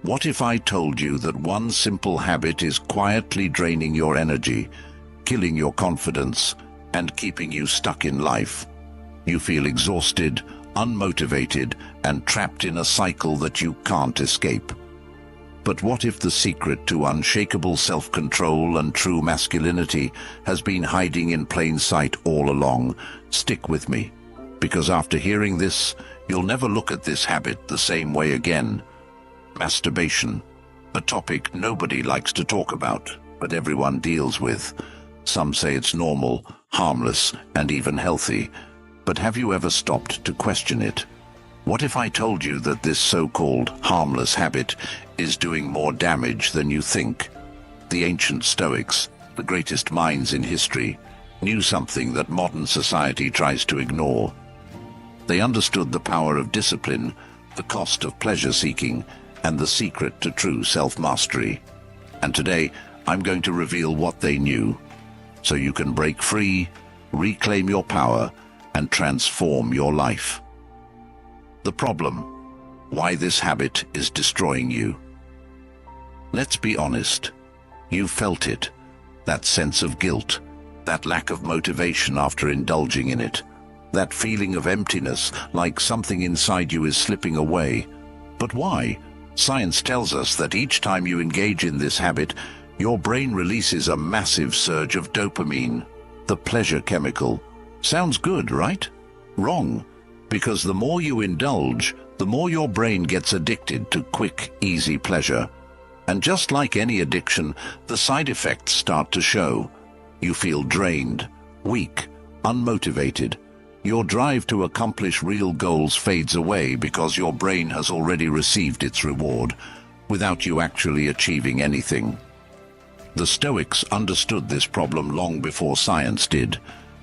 What if I told you that one simple habit is quietly draining your energy, killing your confidence, and keeping you stuck in life? You feel exhausted, unmotivated, and trapped in a cycle that you can't escape. But what if the secret to unshakable self-control and true masculinity has been hiding in plain sight all along? Stick with me, because after hearing this, you'll never look at this habit the same way again. Masturbation, a topic nobody likes to talk about, but everyone deals with. Some say it's normal, harmless, and even healthy. But have you ever stopped to question it? What if I told you that this so-called harmless habit is doing more damage than you think? The ancient Stoics, the greatest minds in history, knew something that modern society tries to ignore. They understood the power of discipline, the cost of pleasure-seeking, and the secret to true self-mastery. And today, I'm going to reveal what they knew, so you can break free, reclaim your power, and transform your life. The problem: why this habit is destroying you. Let's be honest. You've felt it. That sense of guilt, that lack of motivation after indulging in it, that feeling of emptiness, like something inside you is slipping away. But why? Science tells us that each time you engage in this habit, your brain releases a massive surge of dopamine, the pleasure chemical. Sounds good, right? Wrong. Because the more you indulge, the more your brain gets addicted to quick, easy pleasure. And just like any addiction, the side effects start to show. You feel drained, weak, unmotivated. Your drive to accomplish real goals fades away because your brain has already received its reward, without you actually achieving anything. The Stoics understood this problem long before science did.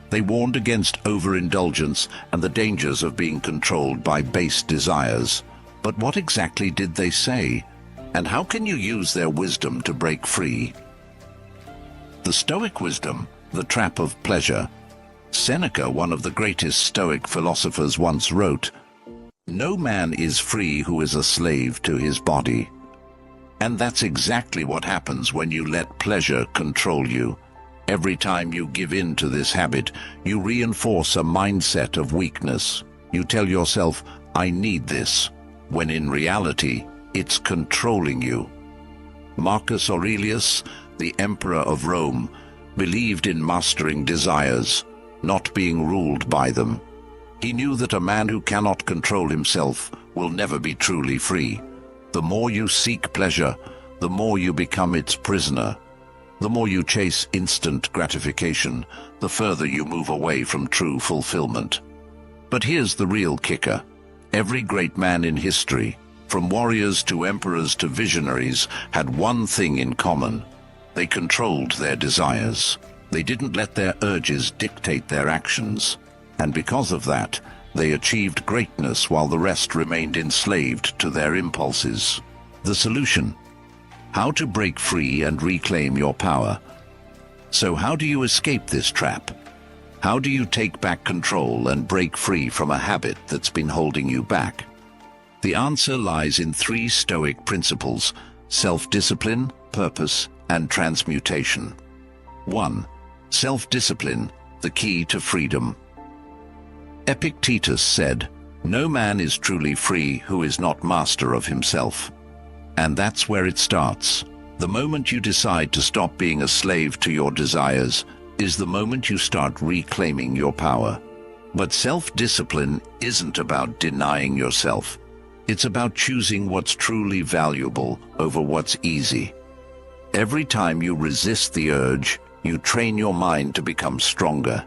They warned against overindulgence and the dangers of being controlled by base desires. But what exactly did they say? And how can you use their wisdom to break free? The Stoic wisdom, the trap of pleasure. Seneca, one of the greatest Stoic philosophers, once wrote, "No man is free who is a slave to his body." And that's exactly what happens when you let pleasure control you. Every time you give in to this habit, you reinforce a mindset of weakness. You tell yourself, "I need this," when in reality, it's controlling you. Marcus Aurelius, the emperor of Rome, believed in mastering desires, not being ruled by them. He knew that a man who cannot control himself will never be truly free. The more you seek pleasure, the more you become its prisoner. The more you chase instant gratification, the further you move away from true fulfillment. But here's the real kicker. Every great man in history, from warriors to emperors to visionaries, had one thing in common. They controlled their desires. They didn't let their urges dictate their actions. And because of that, they achieved greatness while the rest remained enslaved to their impulses. The solution: how to break free and reclaim your power. So how do you escape this trap? How do you take back control and break free from a habit that's been holding you back? The answer lies in 3 Stoic principles: self-discipline, purpose, and transmutation. 1. Self-discipline, the key to freedom. Epictetus said, "No man is truly free who is not master of himself." And that's where it starts. The moment you decide to stop being a slave to your desires is the moment you start reclaiming your power. But self-discipline isn't about denying yourself. It's about choosing what's truly valuable over what's easy. Every time you resist the urge, you train your mind to become stronger.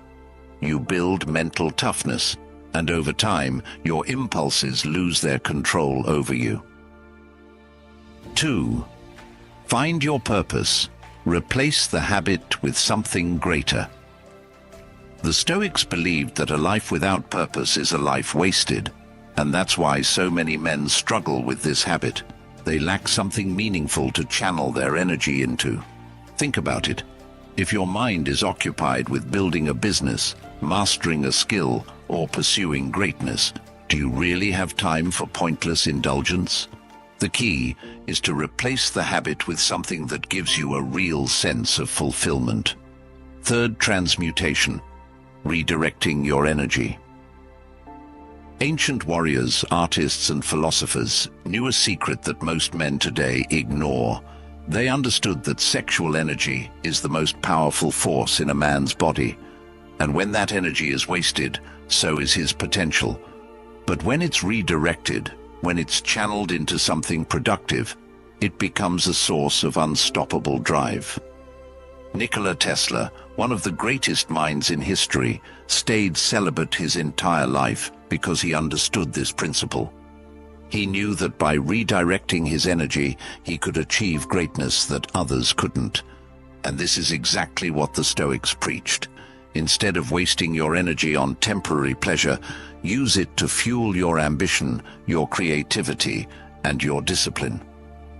You build mental toughness, and over time, your impulses lose their control over you. 2. Find your purpose. Replace the habit with something greater. The Stoics believed that a life without purpose is a life wasted, and that's why so many men struggle with this habit. They lack something meaningful to channel their energy into. Think about it. If your mind is occupied with building a business, mastering a skill, or pursuing greatness, do you really have time for pointless indulgence? The key is to replace the habit with something that gives you a real sense of fulfillment. Third, transmutation, redirecting your energy. Ancient warriors, artists, and philosophers knew a secret that most men today ignore. They understood that sexual energy is the most powerful force in a man's body, and when that energy is wasted, so is his potential. But when it's redirected, when it's channeled into something productive, it becomes a source of unstoppable drive. Nikola Tesla, one of the greatest minds in history, stayed celibate his entire life because he understood this principle. He knew that by redirecting his energy, he could achieve greatness that others couldn't. And this is exactly what the Stoics preached. Instead of wasting your energy on temporary pleasure, use it to fuel your ambition, your creativity, and your discipline.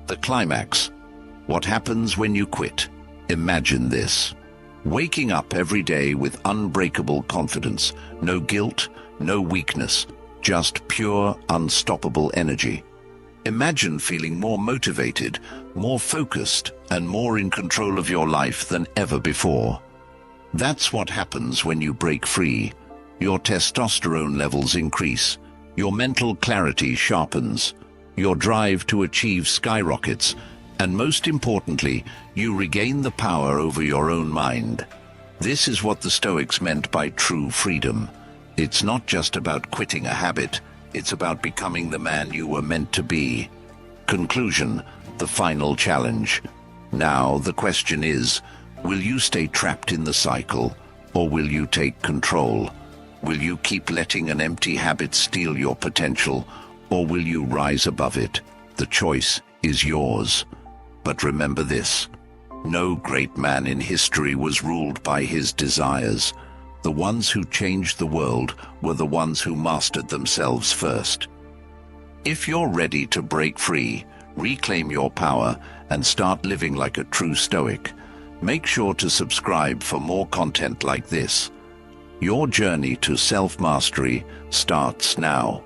The climax. What happens when you quit? Imagine this. Waking up every day with unbreakable confidence, no guilt, no weakness, just pure, unstoppable energy. Imagine feeling more motivated, more focused, and more in control of your life than ever before. That's what happens when you break free. Your testosterone levels increase, your mental clarity sharpens, your drive to achieve skyrockets, and most importantly, you regain the power over your own mind. This is what the Stoics meant by true freedom. It's not just about quitting a habit, it's about becoming the man you were meant to be. Conclusion, the final challenge. Now the question is, will you stay trapped in the cycle, or will you take control? Will you keep letting an empty habit steal your potential, or will you rise above it? The choice is yours. But remember this, no great man in history was ruled by his desires. The ones who changed the world were the ones who mastered themselves first. If you're ready to break free, reclaim your power, and start living like a true Stoic, make sure to subscribe for more content like this. Your journey to self-mastery starts now.